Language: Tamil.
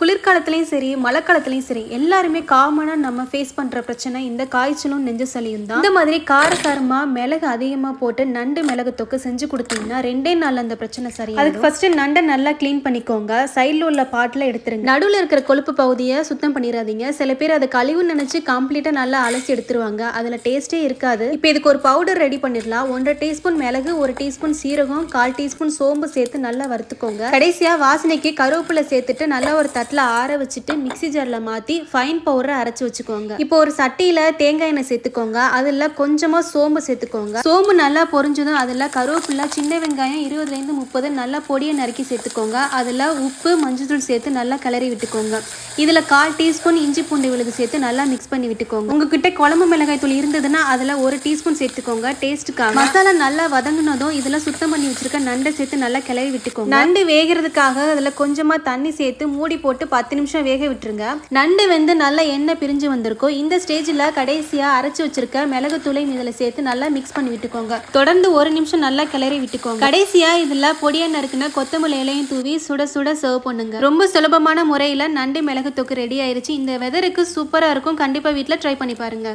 குளிர்காலத்துலேயும் சரி மழைக்காலத்துலேயும் சரி எல்லாருமே காமனாக நம்ம ஃபேஸ் பண்ணுற பிரச்சனை இந்த காய்ச்சலும் நெஞ்சு சளியும் தான். இந்த மாதிரி காரசாரமாக மிளகு அதிகமாக போட்டு நண்டு மிளகு தொக்கு செஞ்சு கொடுத்தீங்கன்னா 2 நாள் அந்த பிரச்சனை சரி. அதுக்கு ஃபர்ஸ்ட் நண்டை நல்லா க்ளீன் பண்ணிக்கோங்க. சைடில் உள்ள பாட்டில் எடுத்துருங்க. நடுவில் இருக்கிற கொழுப்பு பகுதியை சுத்தம் பண்ணிடாதீங்க. சில பேர் அதை கழிவுன்னு நினச்சி கம்ப்ளீட்டாக நல்லா அலசி எடுத்துருவாங்க. அதில் டேஸ்ட்டே இருக்காது. இப்போ இதுக்கு ஒரு பவுடர் ரெடி பண்ணிடலாம். 1.5 டீஸ்பூன் மிளகு, 1 டீஸ்பூன் சீரகம், 1/4 டீஸ்பூன் சோம்பு சேர்த்து நல்லா வறுத்துக்கோங்க. கடைசியாக வாசனைக்கு கருவேப்பிலை சேர்த்துட்டு நல்லா ஒரு தட்டில் ஆற வச்சுட்டு மிக்ஸி ஜாரில் மாற்றி ஃபைன் பவுடரை அரைச்சி வச்சுக்கோங்க. இப்போ ஒரு சட்டியில் தேங்காய் எண்ணெய் சேர்த்துக்கோங்க. அதில் கொஞ்சமாக சோம்பு சேர்த்துக்கோங்க. சோம்பு நல்லா பொரிஞ்சதும் அதில் கருவேப்பிலை, சின்ன வெங்காயம் 20 to 30 நல்லா பொடியை நறுக்கி சேர்த்துக்கோங்க. அதில் உப்பு, மஞ்சள் சேர்த்து நல்லா கிளறி விட்டுக்கோங்க. இதில் 1/4 டீஸ்பூன் இஞ்சி பூண்டு விழுது சேர்த்து நல்லா மிக்ஸ் பண்ணி விட்டுக்கோங்க. உங்ககிட்ட குழம்பு மிளகாய் தூள் இருந்ததுன்னா அதில் 1 டீஸ்பூன் சேர்த்துக்கோங்க டேஸ்ட்டுக்காக. மசாலா நல்லா வதங்கினதும் இதில் சுத்தம் பண்ணி வச்சிருக்க நண்டை சேர்த்து நல்லா கிளறி விட்டுக்கோங்க. நண்டு வேகிறதுக்காக அதில் கொஞ்சமாக தண்ணி சேர்த்து மூடி போட்டு 10 நிமிஷம் வேக விட்டுருங்க. நண்டு வெந்து நல்லா எண்ணெய் பிரிஞ்சு வந்திருக்கும். இந்த ஸ்டேஜில் கடைசியாக அரைச்சி வச்சிருக்க மிளகு தூளையும் இதில் சேர்த்து நல்லா மிக்ஸ் பண்ணி விட்டுக்கோங்க. தொடர்ந்து 1 நிமிஷம் நல்லா கிளறி விட்டுக்கோங்க. கடைசியாக இதில் பொடியை நறுக்குன கொத்தமல்லி இலையும் தூவி சுட சுட சர்வ் பண்ணுங்க. ரொம்ப சுலபமான முறையில் நண்டு மிளகு தொக்கு ரெடி ஆயிருச்சு. இந்த வெதருக்கு சூப்பராக இருக்கும். கண்டிப்பாக வீட்டில் ட்ரை பண்ணி பாருங்க.